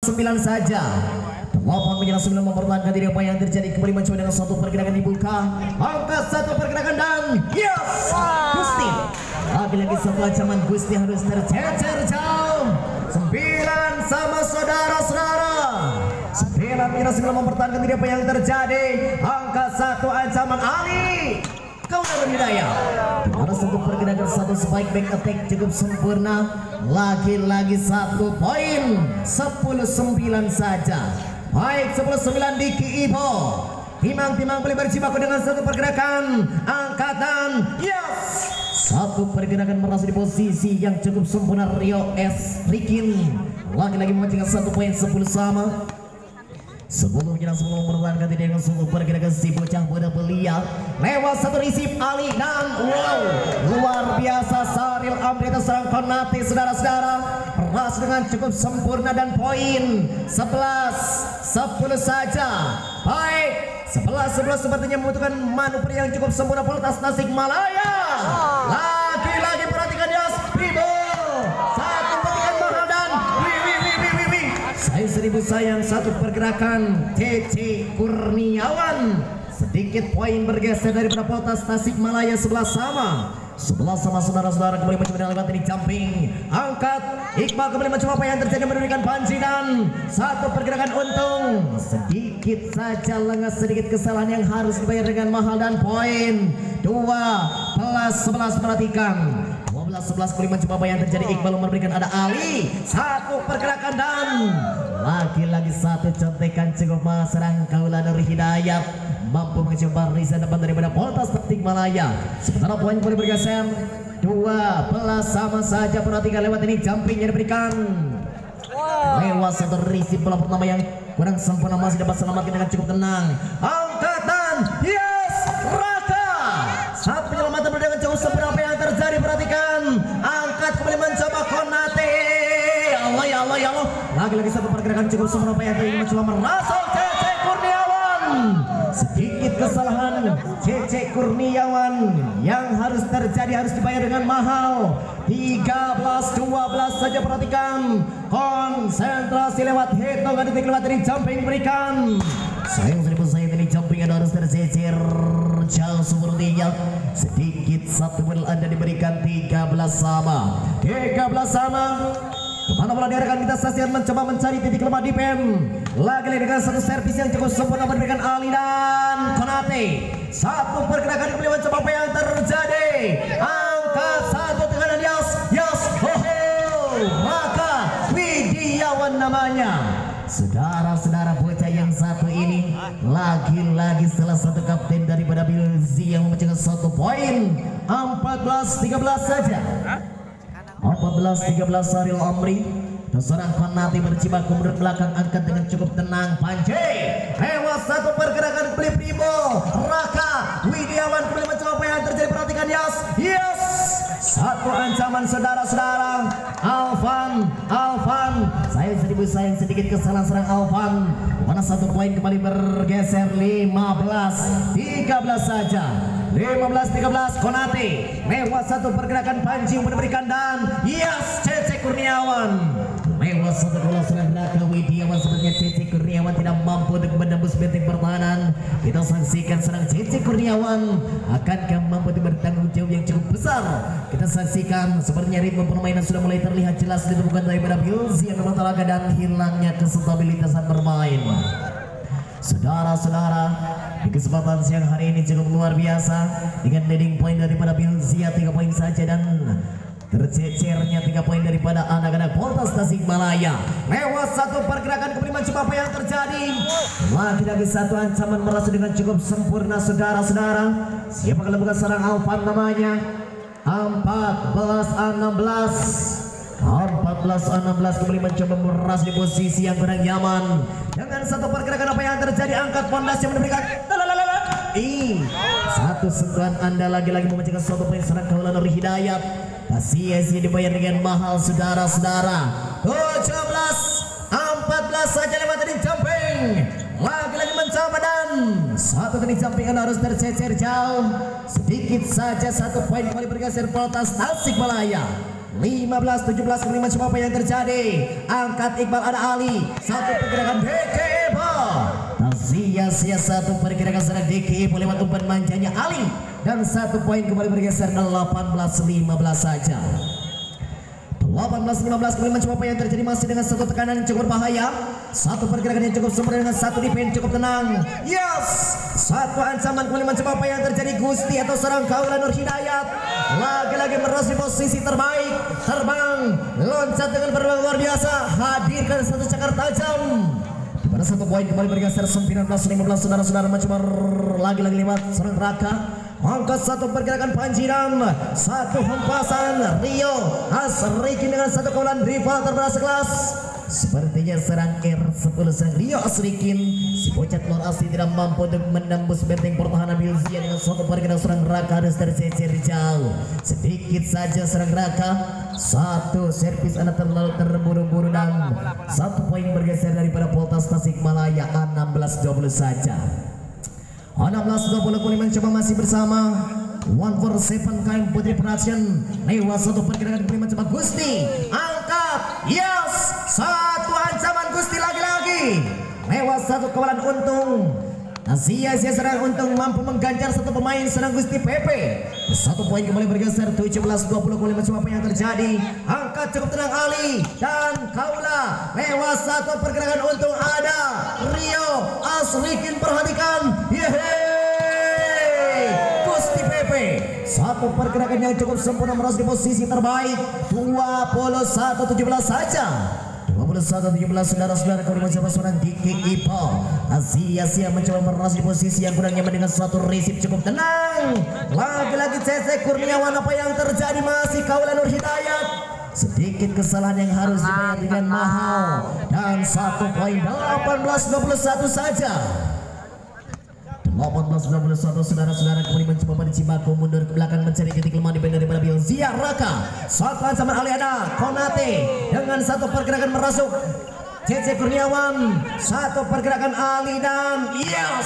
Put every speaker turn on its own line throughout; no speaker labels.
9 saja. 8 menyerang 9 mempertahankan diri. Apa yang terjadi? Kembali mencoba dengan satu pergerakan dibuka. Angkat satu pergerakan dan yes, Gusti. Lagi-lagi satu ancaman Gusti harus tercecer jauh. 9 sama saudara-saudara. 9 menyerang 9 mempertahankan diri. Apa yang terjadi? Angkat satu ancaman Ali. Kau Hidayah. Ada satu pergerakan satu spike back attack cukup sempurna. Lagi-lagi 1 poin. 10-9 saja. Baik, 10-9 Diki Ibo. Timang-timang boleh berjibaku dengan satu pergerakan angkatan. Yes, satu pergerakan merasa di posisi yang cukup sempurna. Rio S. Rikin lagi-lagi memancing 1 poin. 10 sama. Sebelum menyerang sebelum mempertahankan tidak dengan satu pergerakan si bocah muda belia lewat satu receive Ali dan wow, luar biasa Saril Amri terserang Konate. Saudara-saudara, peras dengan cukup sempurna dan poin 11-10 saja. Baik, 11-11 sepertinya membutuhkan manuver yang cukup sempurna Polres Tasikmalaya. Lagi-lagi perhatikan Yos Primo. Satu petikan mahal dan seribu sayang satu pergerakan Cece Kurniawan. Sedikit poin bergeser daripada Polres Tasikmalaya. 11 sama saudara-saudara. Kembali mencoba dengan lewat ini jumping angkat Iqbal kembali mencoba. Apa yang terjadi? Menurunkan panci dan satu pergerakan untung. Sedikit saja lengah, sedikit kesalahan yang harus dibayar dengan mahal dan poin 12-11. Perhatikan 12-11 kembali mencoba. Apa yang terjadi? Iqbal memberikan ada Ali. Satu pergerakan dan lagi-lagi satu contekan cukup serang Kaula Nur Hidayat mampu mencoba barisan depan daripada Polres Tasikmalaya. Sementara poin boleh bergeser 12 sama saja. Perhatikan lewat ini jumping yang diberikan lewat satu receive bola pertama yang kurang sempurna, masih dapat selamatkan dengan cukup tenang. Angkatan yes Raka. Saat penyelamatan dengan jauh sempurna. Apa yang terjadi? Perhatikan angkat kembali mencoba Konate. Allah ya Allah. Lagi-lagi satu pergerakan cukup sempurna. Apa yang terjadi? Mencoba merasuk Cece Kurniawan. Sedikit kesalahan Cece Kurniawan yang harus terjadi, harus dibayar dengan mahal. 13-12 saja. Perhatikan konsentrasi lewat hitungan detik lewat dari jumping diberikan. Sayang ini jumping ada harus tercecer jauh sepertinya. Sedikit satu bola Anda diberikan 13 sama. Kemana bola diarahkan? Kita saksikan mencoba mencari titik lemah di PEM. Lagi-lagi dengan satu servis yang cukup sempurna memberikan Ali dan Konate. Satu pergerakan kembali mencoba. Apa yang terjadi? Angkat satu tekanan Yos maka Widiawan namanya. Saudara-saudara, bocah yang satu ini lagi-lagi salah satu kapten daripada Bilzi yang memecahkan 1 poin. 14-13 saja. 14-13 Saril Amri terserang Konate berjibaku mundur belakang angkat dengan cukup tenang. Panji lewat satu pergerakan Klip Primo Raka Widiawan kembali mencoba. Apa yang terjadi? Perhatikan yes satu ancaman saudara-saudara. Alvan sayang sedikit kesalahan serang Alvan. Mana 1 poin kembali bergeser 15-13 saja. 15-13 Konate lewat satu pergerakan Panji memberikan dan yes Cece Kurniawan lewat satu bola serang Raka Widiawan. Sebenarnya Cece Kurniawan tidak mampu untuk menembus benteng pertahanan. Kita saksikan serang Cece Kurniawan akankah mampu bertanggung jawab yang cukup besar. Kita saksikan sepertinya ritme permainan sudah mulai terlihat jelas ditemukan daripada Bilzi yang memantalaga dan hilangnya kestabilitasan bermain. Saudara-saudara, di kesempatan siang hari ini cukup luar biasa dengan leading point daripada Bilzia 3 poin saja dan tercecernya 3 poin daripada anak-anak Polres Tasikmalaya. Lewat satu pergerakan kembali mencoba. Apa yang terjadi? Lagi-lagi satu ancaman merasa dengan cukup sempurna saudara-saudara. Siapa kalau bukan serang Alvan namanya? 14-16 kembali mencoba meras di posisi yang kurang nyaman dengan satu pergerakan. Apa yang terjadi? Angkat pondasi yang memberikan satu sentuhan Anda lagi-lagi memecahkan 1 poin serang Kaula Nur Hidayat. Sia-sia dibayar dengan mahal saudara-saudara. 17-14 saja lewat tadi jumping. Lagi-lagi mencoba dan satu tadi jumping harus tercecer jauh. Sedikit saja 1 poin kembali bergeser Polres Tasikmalaya. 15-17 kelima coba apa yang terjadi. Angkat Iqbal, ada Ali. Satu pergerakan DKE tak sia-sia, satu pergerakan serang DKE lewat umpan manjanya Ali. Dan 1 poin kembali bergeser 18-15 saja. 18-15 kelima coba apa yang terjadi, masih dengan satu tekanan yang cukup bahaya. Satu pergerakan yang cukup sempurna dengan satu defense cukup tenang. Yes, satu ancaman kelima coba apa yang terjadi. Gusti atau serang Kaula Nur Hidayat lagi-lagi merasa posisi terbaik, terbang, loncat dengan berbang luar biasa, hadirkan satu cakar tajam. Di mana 1 poin kembali bergeser 19-15 saudara-saudara, mencoba lagi-lagi lewat serang Raka. Angkat satu pergerakan Panjiram, satu hempasan Rio Asrikin dengan satu kaulan rival terbelah sekelas. Sepertinya serang R10 serang Rio Asrikin, si bocah telur asli tidak mampu untuk menembus benteng pertahanan Bilzia dengan satu pergerakan serang Raka harus tercecer jauh. Sedikit saja serang Raka, satu servis anak terlalu terburu-buru dan 1 poin bergeser daripada Poltas Tasikmalaya. 16-20 saja. 16-20 mencoba masih bersama 147 KM Putri Production. Lewat satu pergerakan kelima coba Gusti angkat, yes, satu ancaman Gusti lagi-lagi lewat satu kawalan Untung. Sia-sia serang Untung mampu mengganjar satu pemain serang Gusti Pepe. 1 poin kembali bergeser 17-20 coba apa yang terjadi. Angkat cukup tenang Ali dan Kaula lewat satu pergerakan Untung, ada Rio Asrikin, perhatikan, yeay, Gusti Pepe. Satu pergerakan yang cukup sempurna meras di posisi terbaik. 21-17 saja. 21-17 saudara-saudara, kau mencoba seorang Diki Ipo. Sia-sia mencoba meras di posisi yang kurang nyaman dengan suatu resip cukup tenang. Lagi-lagi Cece Kurniawan, apa yang terjadi, masih Kaula Nur Hidayat. Sedikit kesalahan yang harus dibayar dengan mahal. Dan 1 poin 18-21 saja. 18-21 saudara-saudara, kembali mencoba pada Cibaku mundur ke belakang mencari titik lemah di benda daripada Bilzia Raka. Satu ancaman Aliada Konate dengan satu pergerakan merasuk Cece Kurniawan, satu pergerakan Ali dan yes,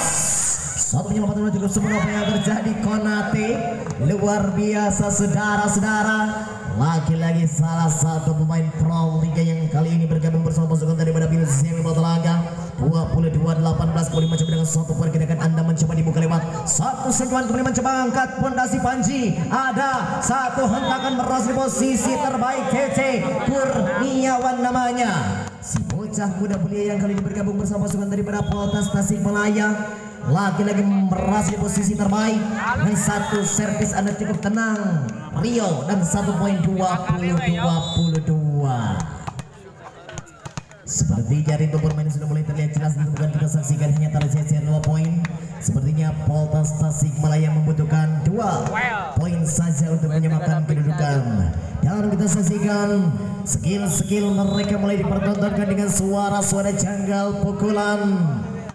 satu penyelamatan cukup sempurna. Apa yang terjadi, Konate luar biasa saudara-saudara. Lagi-lagi salah satu pemain Pro Liga yang kali ini bergabung bersama pasukan daripada Bilzia Matalaga. 22-18 kembali mencoba dengan satu pergerakan Anda mencoba dibuka lewat satu sentuhan, kembali mencoba angkat pondasi Panji, ada satu hentakan meras di posisi terbaik Cece Kurniawan namanya, si bocah muda belia yang kali ini bergabung bersama pasukan daripada Poltas Tasikmalaya. Lagi-lagi meras di posisi terbaik dengan satu servis Anda cukup tenang Rio dan 1 poin 20-22. Seperti jari untuk bermain sudah mulai terlihat jelas, bukan kita saksikan hanya tercecer 2 poin. Sepertinya Poltas Tasikmalaya membutuhkan 2 poin saja untuk menyamakan kedudukan. Dan kita saksikan skill-skill mereka mulai dipertontonkan dengan suara-suara janggal pukulan.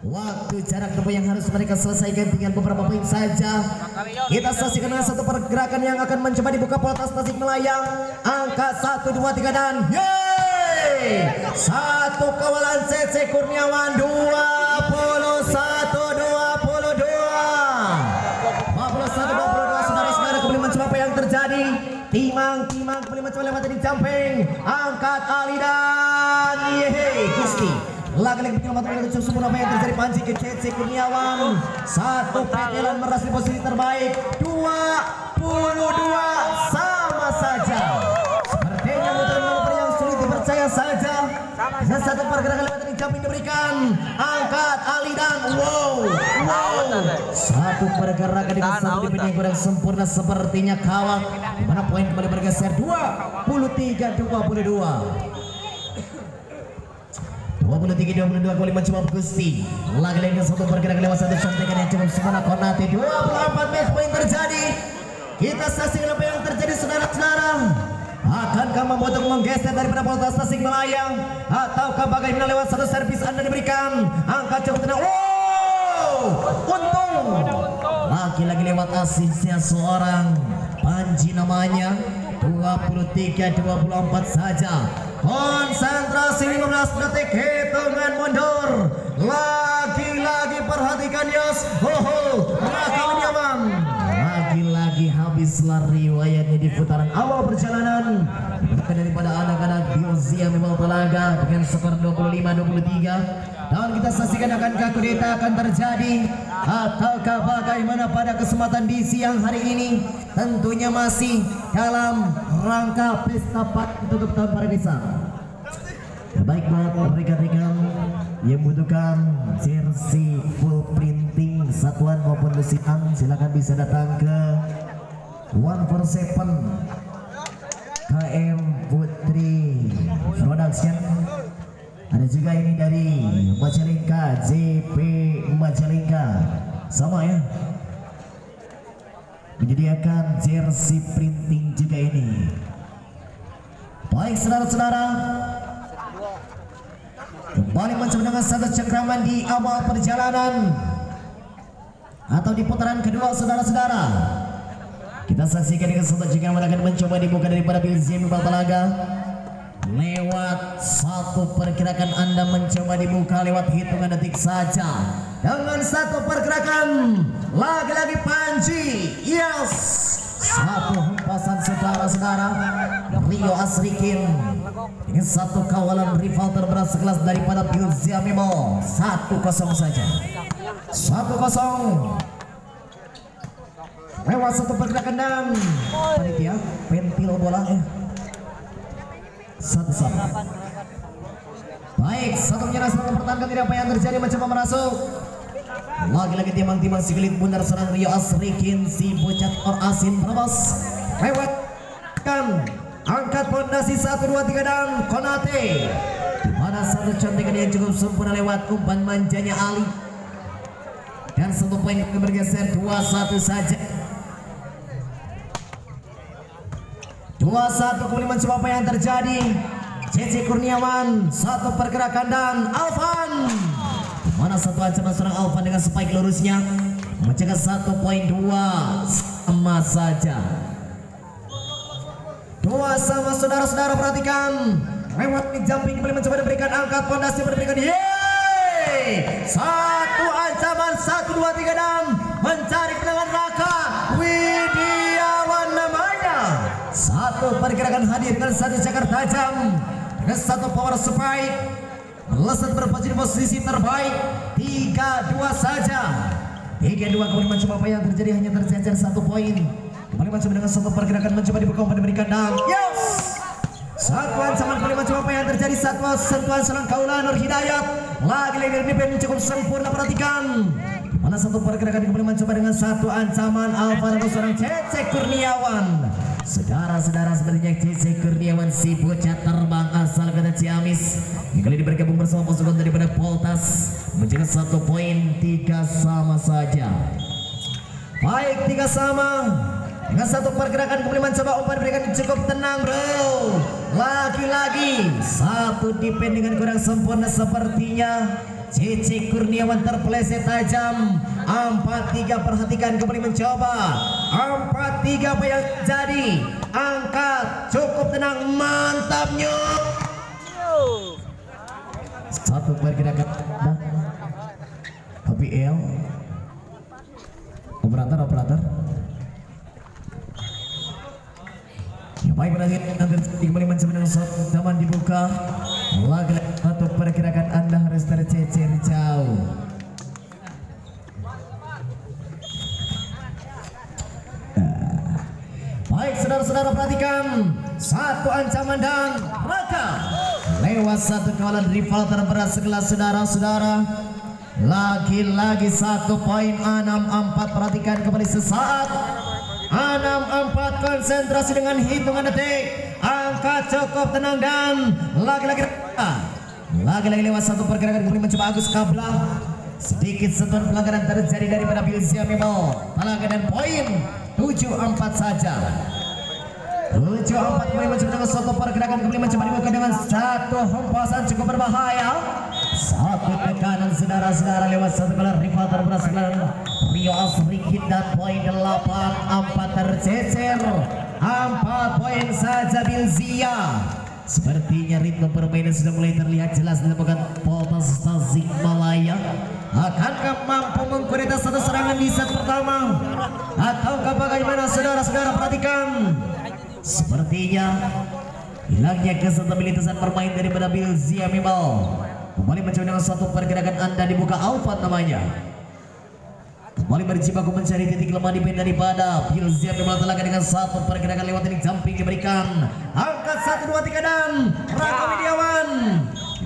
Waktu jarak tempuh yang harus mereka selesaikan tinggal beberapa poin saja. Kita saksikan dengan satu pergerakan yang akan mencoba dibuka Poltas Tasikmalaya. Angka 1, 2, 3 dan satu kawalan Cece Kurniawan 21-22 saudara-saudara, kembali mencoba apa yang terjadi. Timang kembali mencoba lewat di jumping, angkat Ali dan yeay Gusti. Lagi-lagi penyelamatan cukup sempurna. Apa yang terjadi, Panji ke Cece Kurniawan, satu petelan meras di posisi terbaik 22 sama saja. Sepertinya muter-muter yang sulit dipercaya saja. Dan satu pergerakan lewat ini jumping diberikan, angkat Ali dan wow, satu pergerakan dengan satu defense yang kurang sempurna sepertinya kawat. Dimana poin kembali bergeser 23-22 kembali mencoba Gusti. Lagi-lagi satu pergerakan lewat satu contekan yang cukup sempurna Konate. 24 match poin terjadi. Kita saksikan apa yang terjadi saudara-saudara. Akankah mampu untuk menggeser daripada Poltas Tasikmalaya, ataukah bagaimana lewat satu servis Anda diberikan, angkat cukup tenang. Untung lagi-lagi lewat asisnya seorang Panji namanya. 23-24 saja. Konsentrasi 15 detik, hitungan mundur. Lagi-lagi perhatikan Yos. Raka Menyaman. Lagi-lagi habislah riwayatnya di putaran awal perjalanan. daripada anak-anak Biozia memang Talaga dengan skor 25-23. Dan kita saksikan akankah kudeta akan terjadi ataukah bagaimana pada kesempatan di siang hari ini. Tentunya masih dalam rangka pesta untuk tahun para desa. Baik buat rekan-rekan yang membutuhkan jersey full printing satuan maupun lusitan, silakan bisa datang ke 147 KM Putri Production. Ada juga ini dari Majalengka, JP Majalengka, sama ya, menyediakan jersey printing juga ini. Baik saudara-saudara, kembali mencoba dengan satu cengkraman di awal perjalanan atau di putaran kedua saudara-saudara. Kita saksikan dengan satu cengkraman akan mencoba dibuka daripada Bilzim Talaga. Lewat satu pergerakan Anda mencoba dibuka lewat hitungan detik saja. Dengan satu pergerakan lagi-lagi Panji, yes, satu hempasan saudara-saudara Rio Asrikin dengan satu kawalan rival terberat sekelas daripada Bilzia Memo. 1-0 saja, 1-0 lewat satu pergerakan dan panitia pentil bola satu-satu. Baik, satu menyerang satu pertahankan, tidak apa yang terjadi, mencoba merasuk. Lagi-lagi timang-timang si gelit bundar serang Rio Asrikin, si bocah or asin terobos lewatkan, angkat pondasi 1, 2, 3 dan Konate. Dimana satu contekan yang cukup sempurna lewat umpan manjanya Ali. Dan satu poin bergeser 2-1 saja. 2-1 kembali mencoba apa yang terjadi. CC Kurniawan, satu pergerakan dan Alvan. Mana satu ancaman seorang Alvan dengan spike lurusnya mencegah 1 poin. 2 sama saja. 2 sama saudara-saudara, perhatikan. Lewat jumping kembali mencoba diberikan, angkat pondasi berikan. Yeay! Satu ancaman 1, 2, 3 dan mencari tendangan Raka Widiawan namanya. Satu pergerakan hadir dengan satu cakar tajam dengan satu power spike, melesat berposisi posisi terbaik. 3-2 saja. 3-2 kemudian mencoba apa yang terjadi, hanya tercecer 1 poin. Kembali mencoba dengan satu pergerakan mencoba dibuka umpan diberikan dan yes, satu ancaman kembali mencoba apa yang terjadi. Satu sentuhan seorang Kaula Nur Hidayat, lagi-lagi defense cukup sempurna, perhatikan. Mana satu pergerakan kembali mencoba dengan satu ancaman Alvan dan seorang Cece Kurniawan. Saudara-saudara, sepertinya Cece Kurniawan si bocah terbang asal kota Ciamis yang kali ini bergabung bersama pasukan daripada Poltas menjaga 1 poin. 3 sama saja. Baik, 3 sama dengan satu pergerakan kembali mencoba umpan berikan cukup tenang bro. Lagi-lagi satu defense dengan kurang sempurna sepertinya. Cici Kurniawan terpeleset tajam. 4-3, perhatikan kembali mencoba 4-3 apa yang jadi. Angkat cukup tenang, mantapnya. Satu pergerakan tapi operator ya, baik, berarti kembali mencoba dengan teman dibuka. Lagi satu pergerakan Anda harus tercecer jauh. Baik saudara-saudara, perhatikan satu ancaman dan Raka lewat satu kawalan rival terberat sekelas saudara-saudara. Lagi-lagi 1 poin. 6-4, perhatikan kembali sesaat. 6-4, konsentrasi dengan hitungan detik. Angkat cukup tenang dan lagi-lagi lewat satu pergerakan kembali mencoba Agus Kablah. Sedikit sentuhan pelanggaran terjadi daripada Bilzia Memo Talaga dan poin 7-4 saja. 7-4 kembali mencoba dengan satu pergerakan kembali mencoba dibuka dengan satu hempasan cukup berbahaya. Satu tekanan saudara-saudara lewat satu kalah rival terberat Rio Asrikin dan poin 8-4 tercecer. 4 poin saja Bilzia. Sepertinya ritme permainan sudah mulai terlihat jelas dilakukan Poltas Tasikmalaya. Akankah mampu mengkudeta satu serangan di set pertama ataukah bagaimana saudara-saudara, perhatikan. Sepertinya Hilangnya kestabilitasan bermain daripada Bilzia Mebal. Kembali mencoba dengan satu pergerakan anda dibuka Alvan namanya. Kembali berjibaku mencari titik lemah di band daripada Bilzia Mebal telah dengan satu pergerakan lewat ini jumping diberikan. Angkat 1, 2, 3 dan Raka Widiawan.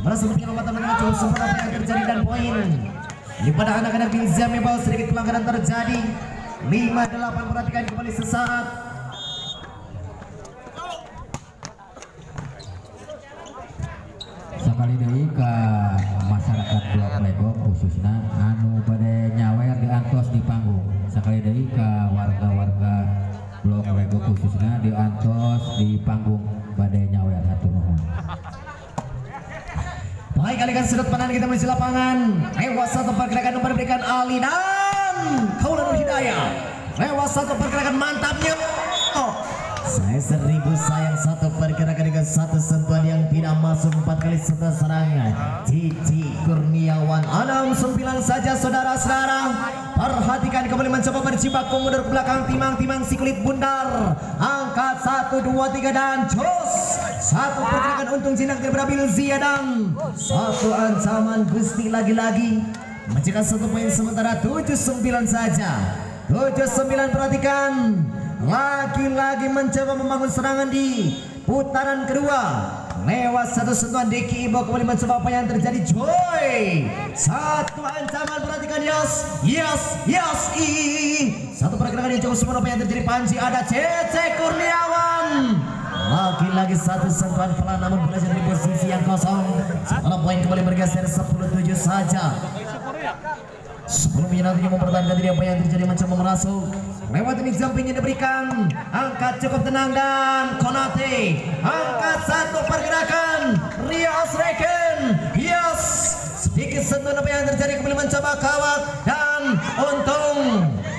Merasa mungkin lompatan dengan cukup sempurna apa yang terjadi dan poin. Daripada anak-anak Bilzia Mebal sedikit pelanggaran terjadi. 5-8 perhatikan kembali sesaat.
Sekali deui ke masyarakat Blok Lego khususnya anu bade nyawer diantos di panggung. Sekali deui ke warga-warga Blok Lego khususnya diantos di panggung bade nyawer hatur nuhun.
Baik, kalikan sudut pandang kita menuju lapangan. Lewat satu pergerakan nomor berikan Ali dan Kaulan Hidayah. Lewat satu pergerakan mantapnya. Oh, saya 1000 sayang satu pergerakan dengan satu sentuhan yang tidak masuk 4 kali setelah serangan. Cici Kurniawan 69 saja saudara-saudara. Perhatikan kembali mencoba berjibaku mundur ke belakang timang-timang si kulit bundar. Angkat 1, 2, 3 dan jos. Satu pergerakan untung jinak daripada Bilzia dan satu ancaman Gusti lagi-lagi mencegah satu poin sementara 7-9 saja. 7-9 perhatikan. Lagi-lagi mencoba membangun serangan di putaran kedua. Lewat satu sentuhan Deki Ibo kembali mencoba apa yang terjadi. Joy. Satu ancaman perhatikan yes. Satu pergerakan yang cukup sempurna apa yang terjadi. Panji ada Cece Kurniawan. Lagi-lagi satu sentuhan pelan namun belajar di posisi yang kosong. Setelah poin kembali bergeser 10-7 saja. Sebelumnya nantinya mempertahankan diri apa yang terjadi mencoba merasuk. Lewat ini jumpingnya diberikan. Angkat cukup tenang dan Konate. Angkat satu pergerakan. Rio Osreken. Yes. Sedikit sentuhan apa yang terjadi kembali mencoba kawat dan untung.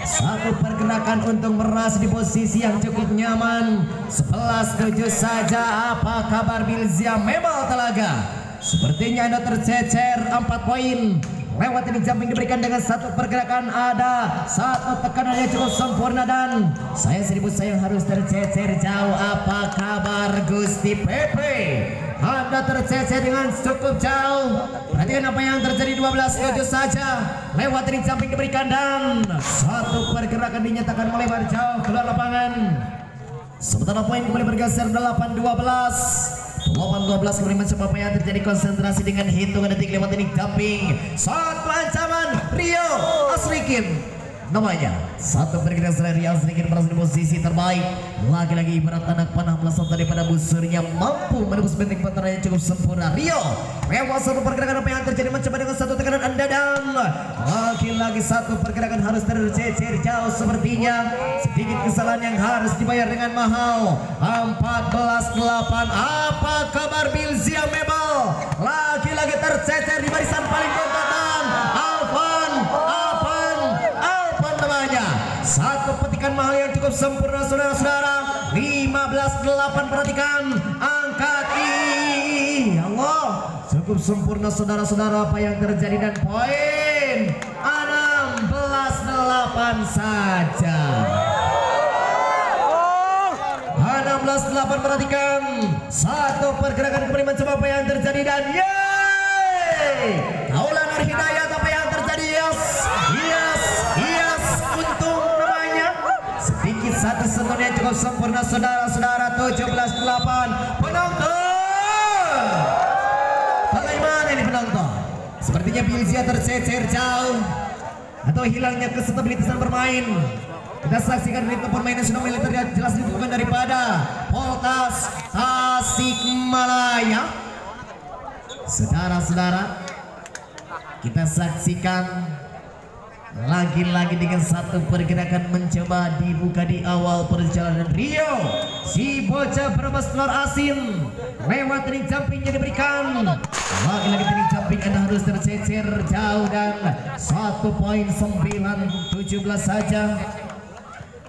Satu pergerakan untuk meras di posisi yang cukup nyaman. 11-7 saja. Apa kabar Bilzia Mebal Telaga? Sepertinya Anda tercecer 4 poin. Lewat ini jumping diberikan dengan satu pergerakan. Ada satu tekanan yang cukup sempurna dan saya 1000 sayang harus tercecer jauh. Apa kabar Gusti Pepe? Anda tercecer dengan cukup jauh. Perhatikan apa yang terjadi. 12-7 saja. Lewat ini jumping diberikan dan satu pergerakan dinyatakan melebar jauh keluar lapangan. Sementara poin kembali bergeser 8-12. 8-12 kembali mencoba apa yang terjadi. Konsentrasi dengan hitungan detik lewat ini jumping. Satu ancaman Rio Asrikin namanya. Satu pergerakan setelah Rio Asrikin berada di posisi terbaik. Lagi-lagi ibarat anak panah melesat daripada busurnya, mampu menembus benteng pertahanan yang cukup sempurna. Rio lewat satu pergerakan apa yang terjadi mencoba dengan satu tekanan anda dan lagi-lagi satu pergerakan harus tercecer jauh sepertinya. Sedikit kesalahan yang harus dibayar dengan mahal. 14-8. Apa kabar Bilzia Mebal? Lagi-lagi tercecer di barisan paling kontatan. Alvan namanya. Satu petikan mahal yang cukup sempurna saudara-saudara. 15-8 perhatikan. Angkat Allah. Cukup sempurna saudara-saudara apa yang terjadi dan poin 16-8 saja. 16-8 perhatikan. Satu pergerakan kembali mencoba apa yang terjadi dan Kaulan Hidayat apa yang terjadi. Yes. Untung namanya. Sedikit satu sentuhan yang cukup sempurna saudara-saudara. 17-8 penonton. Bagaimana ini penonton? Sepertinya Bilzia tercecer jauh atau hilangnya kestabilitasan bermain. Kita saksikan ritme permainan sudah mulai terlihat jelas dibutuhkan daripada Poltas Tasikmalaya. Saudara-saudara, kita saksikan lagi-lagi dengan satu pergerakan mencoba dibuka di awal perjalanan. Rio, si bocah Brebes telur asin, lewat ini jumpingnya diberikan. Lagi-lagi ini jumping anda harus tercecer jauh dan 1 poin 9-17 saja.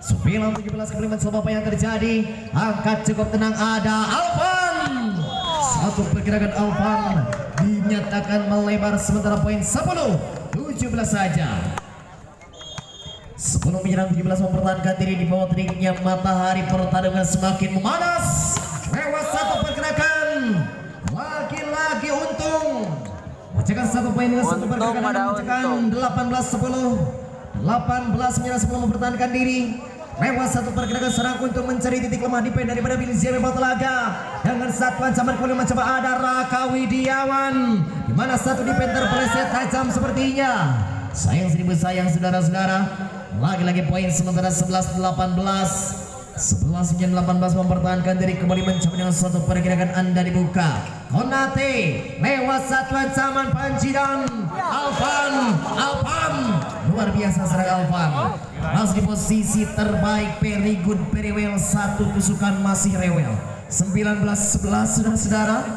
9-17 kembali mencoba apa yang terjadi. Angkat cukup tenang ada Alvan. Satu pergerakan Alvan dinyatakan melebar sementara poin 10-17 saja. Sebelum menyerang 17 mempertahankan diri di bawah teriknya matahari, pertarungan semakin memanas. Lewat satu pergerakan memecahkan 1 poin dengan 1 pergerakan memecahkan 18-10. 18 menyerah 10 mempertahankan diri. Lewat 1 pergerakan serang untuk mencari titik lemah defense daripada Bilzia Bebal Telaga. Dengan satu ancaman kemudian mencoba ada Raka Widiawan, di mana satu defense terpeleset tajam sepertinya. Sayang seribu sayang saudara-saudara. Lagi-lagi poin sementara 11-18. 11-18 mempertahankan diri, kembali mencoba dengan suatu pergerakan Anda dibuka. Konate lewat satu ancaman Panji dan Alvan luar biasa serang Alvan. Masih di posisi terbaik, very good, very well. Satu tusukan masih rewel. 19-11 saudara-saudara.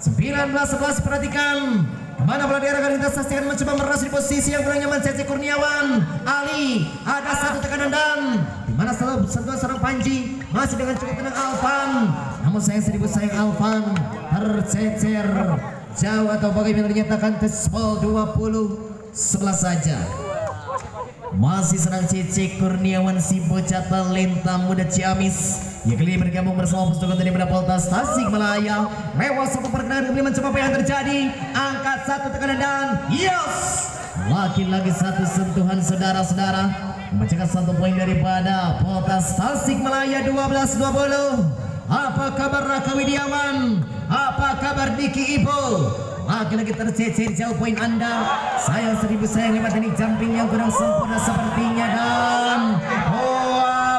19-11 perhatikan. Kemana bola diarahkan, kita saksikan mencoba meras di posisi yang kurang nyaman Cece Kurniawan. Ali ada satu tekanan dan di mana sentuhan serang Panji masih dengan cukup tenang Alvan. Namun sayang seribu sayang Alvan tercecer jauh atau bagaimana dinyatakan Tesbol 20-11 saja. Masih serang Cece Kurniawan, si bocah talenta muda Ciamis yang kali bergabung bersama pasukan dari Polres Tasikmalaya. Lewat satu pergerakan kembali mencoba apa yang terjadi. Angkat satu tekanan dan yes, lagi-lagi satu sentuhan saudara-saudara, memecahkan 1 poin daripada Polres Tasikmalaya 12-20. Apa kabar Raka Widiawan? Apa kabar Diki Ibo? Lagi-lagi tercecer jauh poin Anda. Sayang seribu sayang lewat ini jumping yang kurang sempurna sepertinya dan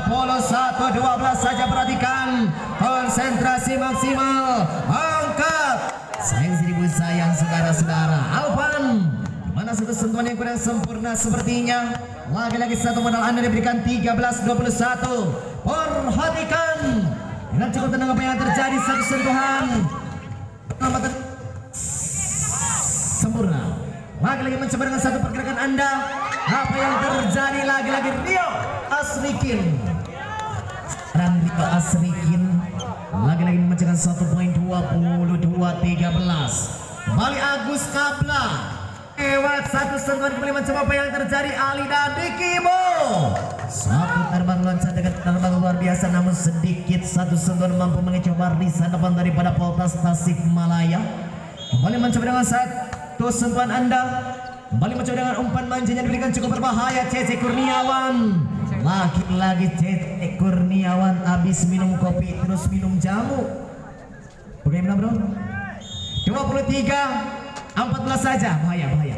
Polo 1-12 saja, perhatikan. Konsentrasi maksimal. Angkat. Sayang seribu sayang saudara-saudara. Alvan, mana satu sentuhan yang kurang sempurna sepertinya. Lagi-lagi satu modal Anda diberikan 13-21. Perhatikan. Dengan cukup tenang apa yang terjadi, satu sentuhan sempurna. Lagi-lagi mencoba dengan satu pergerakan Anda. Apa yang terjadi, lagi-lagi Rio Asrikin. Rio Asrikin lagi-lagi memecahkan 1 poin 22-13. Kembali Agus Kabla lewat satu sentuhan kembali mencoba apa yang terjadi. Ali dan Dikibo satu terbang loncat dengan terbang luar biasa, namun sedikit satu sentuhan mampu mengecoh barisan depan daripada Polres Tasikmalaya. Kembali mencoba dengan satu sentuhan Anda, kembali mencoba dengan umpan manjanya diberikan cukup berbahaya. Cece Kurniawan, lagi-lagi Cece Kurniawan habis minum kopi terus minum jamu. Bagaimana bro? 23-14 saja, bahaya.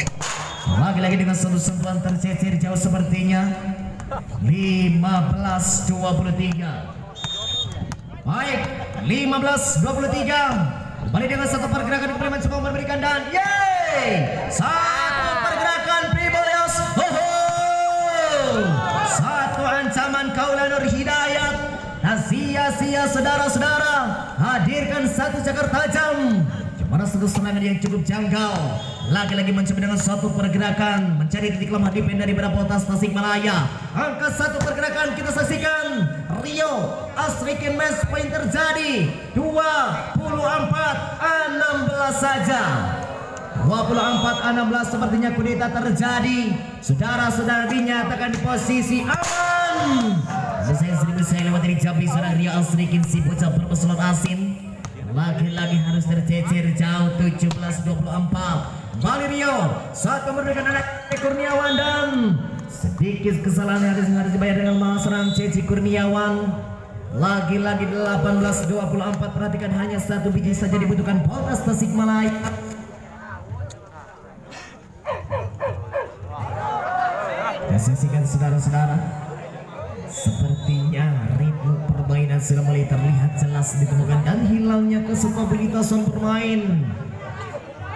Lagi-lagi dengan satu sentuhan tercecer jauh sepertinya. 15-23. Baik, 15-23. Kembali dengan satu pergerakan yang mencoba memberikan dan satu pergerakan Pribolios. Satu ancaman Kaula Nur Hidayat. Dan sia-sia saudara-saudara, hadirkan satu cakar tajam. Mana satu serangan yang cukup janggal. Lagi-lagi mencoba dengan suatu pergerakan mencari titik lemah defense dari Polres Tasikmalaya. Angka satu pergerakan kita saksikan. Rio Asrikin match point terjadi 24-16 saja. 24-16 sepertinya kudeta terjadi. Saudara-saudara dinyatakan di posisi aman. Saya seribu saya lewat dari Jambi saudara Rio Asrikin si bocah berpesulap asin. Lagi-lagi harus tercecer jauh 17-24. Bali Rio satu memberikan anak Kurniawan dan sedikit kesalahan yang harus dibayar dengan serang Cece Kurniawan. Lagi-lagi 18-24. Perhatikan hanya satu biji saja dibutuhkan Polres Tasikmalaya. Saksikan saudara-saudara, sepertinya ritme permainan sudah mulai terlihat jelas ditemukan dan hilangnya kesepakatan bermain.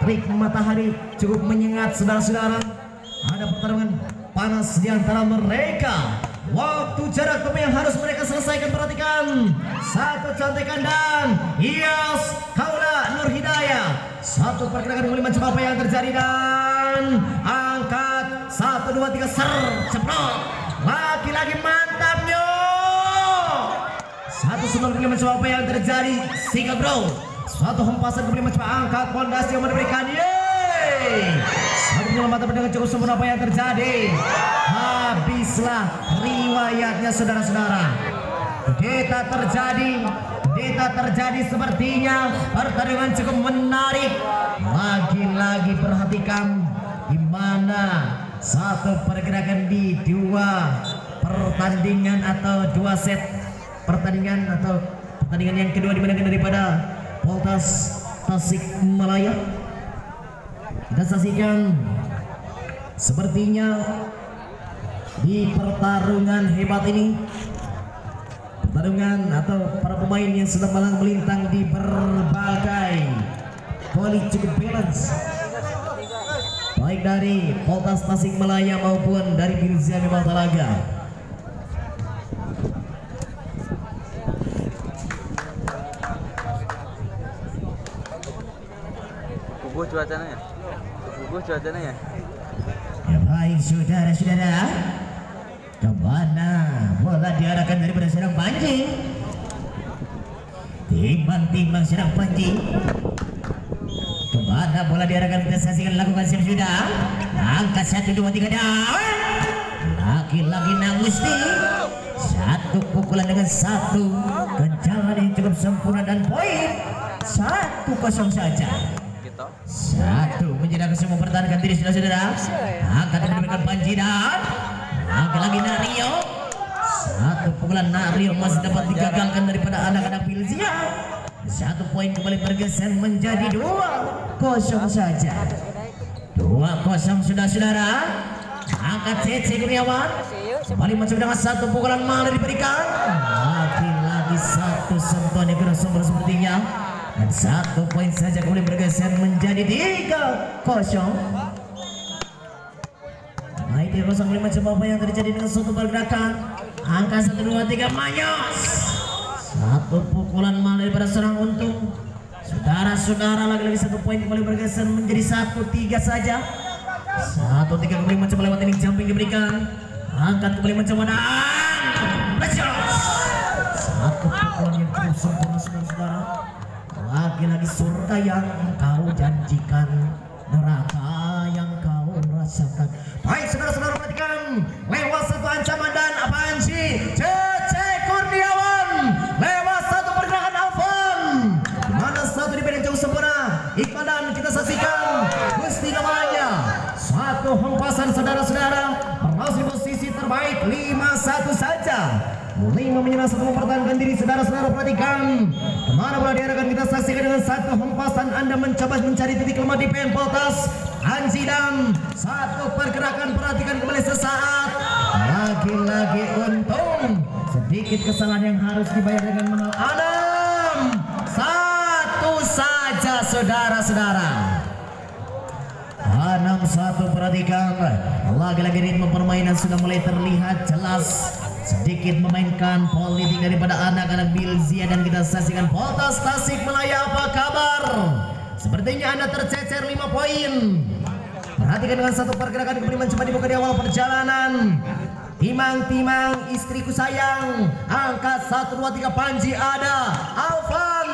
Trik matahari cukup menyengat saudara-saudara. Ada pertarungan panas di antara mereka. Waktu jarak tempuh yang harus mereka selesaikan, perhatikan. Satu contekan dan Iyas Kaula Nur Hidayah. Satu pergerakan mulai mencoba apa yang terjadi dan angkat 1, 2, 3 ser ceplok. Lagi-lagi mantapnya. Satu sentuhan kembali mencoba apa yang terjadi. Single bro. Suatu hempasan kembali mencoba angkat pondasi yang memberikan. Satu penyelamatan dengan cukup sempurna apa yang terjadi. Habislah riwayatnya saudara-saudara. Kita terjadi kudeta terjadi sepertinya. Pertandingan cukup menarik. Lagi-lagi perhatikan di mana satu pergerakan di dua pertandingan atau dua set pertandingan atau pertandingan yang kedua dimenangkan daripada Polres Tasikmalaya. Kita saksikan sepertinya di pertarungan hebat ini, pertarungan atau para pemain yang sedang malang melintang di berbagai poin cukup balance, baik dari Polres Tasikmalaya maupun dari Bilzia Mebal Talaga.
Cuacanya ya.
Ya baik saudara-saudara, kemana bola diarahkan daripada Serang Panji? Timbang-timbang Serang Panji. Kemana bola diarahkan? Kita saksikan, lakukan siap sudah. Angkat 1, 2, 3 down. Lagi-lagi Nangusti. Satu pukulan dengan satu kejalan yang cukup sempurna dan poin 1-0 saja. Satu menjadi semua pertahankan diri saudara-saudara. Angkat diberikan Panji dan lagi-lagi Nario. Satu pukulan Nario masih dapat digagalkan daripada anak-anak Bilzia. 1 poin kembali bergeser menjadi 2-0 saja. 2-0 saudara-saudara. Angkat CC Kurniawan kembali mencoba dengan 1 pukulan malah diberikan. Lagi-lagi 1 sentuhan yang kurang sempurna sepertinya. Dan 1 poin saja kemudian bergeser menjadi 3-0. Baik, di 05 coba apa yang terjadi dengan suatu pergerakan. Angka 1, 2, 3 Manyos. 1 pukulan malah daripada serang untung. Saudara-saudara, lagi-lagi 1 poin kembali bergeser menjadi 1-3 saja. 1-3 kembali mencoba lewat ini jumping diberikan. Angkat kembali mencoba dan Manyos. 1 pukulan yang cukup sempurna saudara-saudara. Lagi-lagi surga yang kau janjikan, neraka yang kau rasakan. Baik saudara-saudara, perhatikan lewat 1 ancaman dan Panji Cece Kurniawan, lewat 1 pergerakan Alvan, di mana 1 diberi jauh sempurna Iqbal, dan kita saksikan Gusti namanya 1 hempasan saudara-saudara, berhasil posisi terbaik 5-1 saja. 5 menyerang 1 mempertahankan diri saudara-saudara, perhatikan kemana bola diarahkan. Kita saksikan dengan 1 hempasan Anda mencoba mencari titik lemah di Polres Anji dan 1 pergerakan, perhatikan kembali sesaat. Lagi-lagi untung, sedikit kesalahan yang harus dibayar dengan mahal. 6-1 saja saudara-saudara. 6-1, perhatikan lagi-lagi ritme permainan sudah mulai terlihat jelas, sedikit memainkan politik daripada anak-anak Bilzia, dan kita saksikan Polres Tasikmalaya. Apa kabar? Sepertinya Anda tercecer 5 poin. Perhatikan dengan 1 pergerakan kembali mencoba dibuka di awal perjalanan. Timang-timang istriku sayang. Angkat 1, 2, 3 Panji ada Alvan.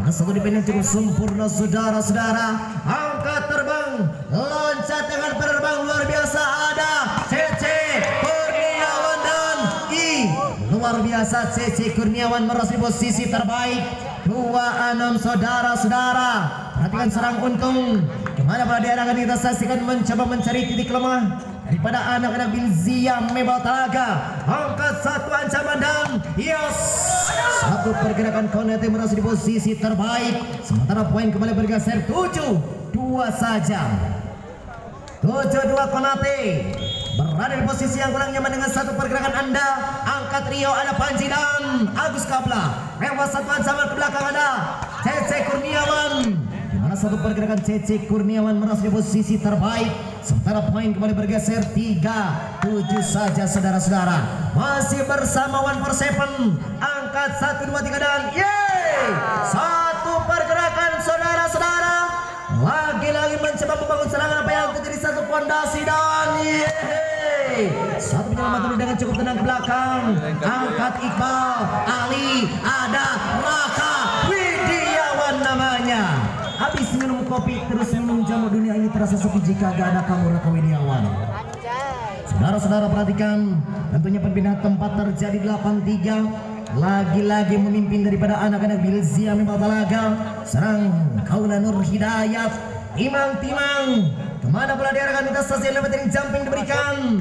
Karena 1 dipendang cukup sempurna saudara-saudara. Angkat terbang, loncat dengan penerbang luar biasa ada Cece Kurniawan dan luar biasa Cece Kurniawan merasa posisi terbaik 2-6 saudara-saudara. Perhatikan serang untung, kemana pada diarahkan. Kita saksikan mencoba mencari titik lemah daripada anak-anak Bilzia Mebal Talaga. Angkat 1 ancaman dan Yos. 1 pergerakan Konate merasa di posisi terbaik, sementara poin kembali bergeser 7-2 saja. 7-2 Konate berada di posisi yang kurang nyaman dengan 1 pergerakan Anda. Angkat Rio ada Panji dan Agus Kabla. Lewat 1 ancaman ke belakang ada Cece Kurniawan, di mana 1 pergerakan Cece Kurniawan merasa di posisi terbaik, sementara poin kembali bergeser 3-7 saja saudara-saudara. Masih bersama 1-4-7. Angkat 1, 2, 3 dan yeay, 1 pergerakan saudara-saudara. Lagi-lagi mencoba membangun serangan apa yang terjadi 1 fondasi dan yeay, 1 penyelamatan dengan cukup tenang ke belakang. Angkat Iqbal, Ali, ada Raka Widiawan namanya. Habis minum kopi terus minum jamu, dunia ini terasa sepi jika gak ada kamu Raka Widiawan. Saudara-saudara perhatikan, tentunya perpindahan tempat terjadi 8-3. lagi-lagi memimpin daripada anak-anak Bilzia membawa talaga. Serang Kaula Nur Hidayat, timang-timang kemana bola diarahkan, minta stasiun dapat yang jumping diberikan.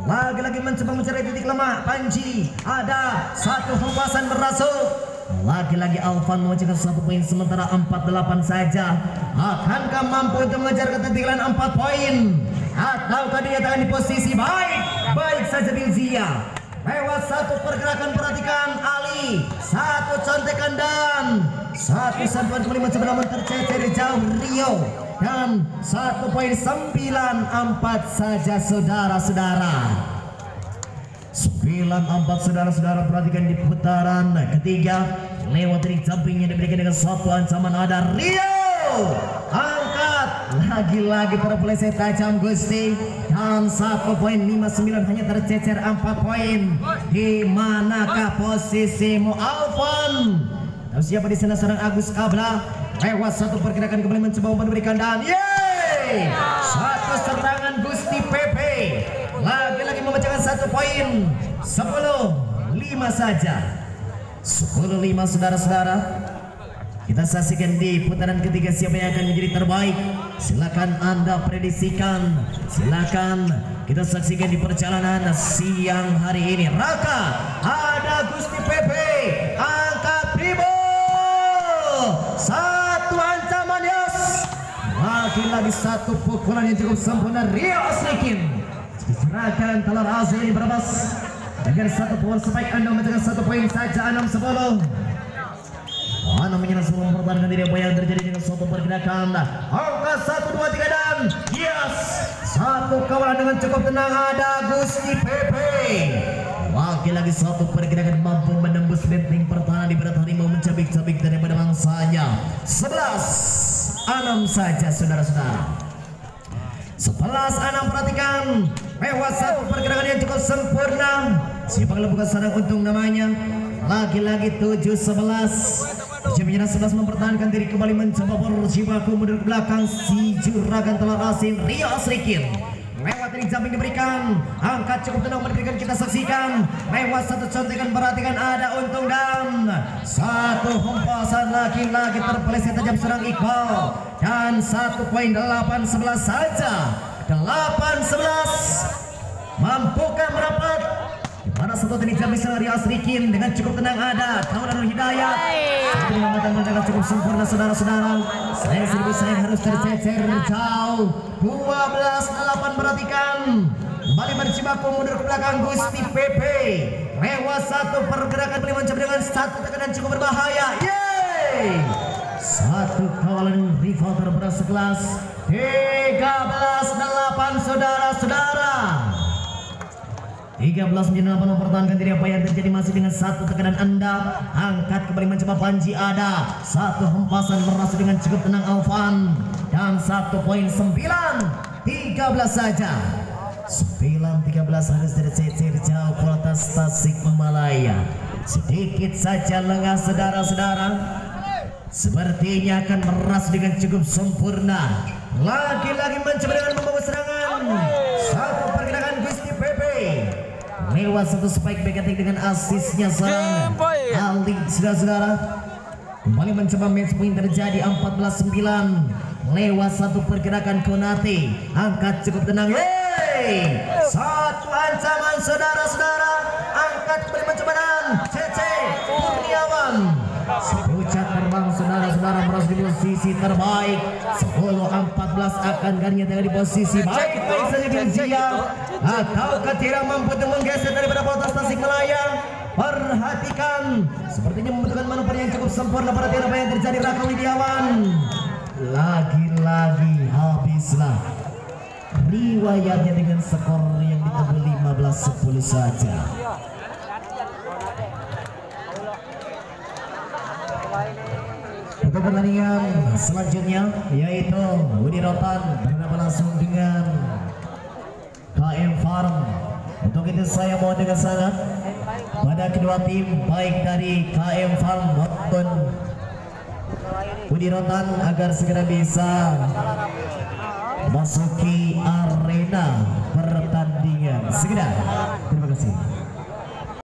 Lagi-lagi mencoba mencari titik lemah Panji, ada satu hempasan berasuk. Lagi-lagi Alvan memecahkan 1 poin, sementara 48 saja. Akankah mampu untuk mengejar ketertinggalan 4 poin? Ataukah dia tangan di posisi baik saja Bilzia. Lewat satu pergerakan, perhatikan Ali, satu contekan dan satu sentuhan kembali mencoba namun tercecer jauh Rio. Dan 1 poin, 9-4 saja saudara-saudara. 9-4 saudara-saudara, perhatikan di putaran ketiga. Lewat dari jumpingnya diberikan dengan satu ancaman, ada Rio. Angkat lagi-lagi terpeleset tajam Gusti. Dan 1 poin, 59 hanya tercecer 4 poin. Di manakah posisimu Alvan? Tahu siapa di sana? Seorang Agus Kabla. Lewat satu pergerakan kembali mencoba memberikan dan yeay, satu serangan Gusti Pepe. Lagi-lagi memecahkan 1 poin. 10-5 saja. 10-5 saudara-saudara. Kita saksikan di putaran ketiga siapa yang akan menjadi terbaik. Silakan Anda prediksikan. Silakan kita saksikan di perjalanan siang hari ini. Raka, ada Gusti Pepe, angkat Primo. Satu ancaman, yes. Lagi-lagi satu pukulan yang cukup sempurna Rio Asrikin. Diserahkan Talar Azul ini berbas dengan 1 poin, sebaik Anda memecahkan 1 poin saja. 6-10. Mana menyerang semua mempertahankan diri, apa yang terjadi dengan suatu pergerakan. Angka 1, 2, 3 dan yes, satu kawalan dengan cukup tenang, ada Gusti Pepe. Lagi-lagi satu pergerakan mampu menembus benteng pertahanan di berat harimau, mencabik-cabik daripada mangsanya. 11-6 saja saudara-saudara. 11-6, perhatikan. Lewat satu pergerakan yang cukup sempurna. Siapa kalau bukan sarang untung namanya. Lagi-lagi 7-11. Menyerang 11 mempertahankan diri, kembali mencoba berjibaku mundur ke belakang. Si juragan Talar Asin Rio Asrikin. Lewat dari jumping diberikan, angkat cukup tenang memberikan, kita saksikan. Lewat satu contekan, perhatikan ada untung dan satu hempasan lagi-lagi terpeleset tajam serang Iqbal. Dan 1 poin, 8-11 saja. 8-11. Mampukah merapat? Mana satu tadi jam bisa Rio Asrikin dengan cukup tenang, ada Kaula Nur Hidayat. Dengan cukup sempurna saudara-saudara. Saya harus tercecer jauh. 12-8, perhatikan. Kembali berjibaku mundur ke belakang Gusti Pepe. Lewat satu pergerakan beli mencoba dengan satu tekanan cukup berbahaya. Yeay. Satu kawalan rival terberat sekelas. 13-8 saudara-saudara. 13 menjadi 8 mempertahankan diri, apa yang terjadi masih dengan satu tekanan Anda. Angkat kembali mencoba Panji, ada satu hempasan merasuk dengan cukup tenang Alvan. Dan 1 poin, 9-13 saja. 9-13 harus tercecer jauh Polres Tasikmalaya. Sedikit saja lengah saudara-saudara. Sepertinya akan merasuk dengan cukup sempurna. Lagi-lagi mencoba dengan membawa serangan. Satu pergerakan Gusti Pepe. Lewat satu spike back attack dengan asisnya seorang Ali, saudara-saudara. Kembali mencoba match point terjadi 14-9. Lewat satu pergerakan Konate, angkat cukup tenang. Yeay, satu ancaman saudara-saudara. Angkat kembali mencoba dan Cece Kurniawan. Sepucat terbang saudara-saudara, merasa di posisi terbaik. 10-14 akan gannya tengah di posisi baik saja Bilzia. Ataukah tidak mampu untuk menggeser daripada Polres Tasikmalaya? Perhatikan, sepertinya membutuhkan manuver yang cukup sempurna. Perhatikan apa yang terjadi Raka Widiawan. Lagi-lagi habislah riwayatnya dengan skor yang ditambah 15-10 saja. Untuk pertandingan selanjutnya yaitu Budi Rotan berhadapan langsung dengan KM Farm. Untuk itu saya mohon dengan sangat pada kedua tim, baik dari KM Farm maupun Budi Rotan, agar segera bisa masuki arena pertandingan segera. Terima kasih.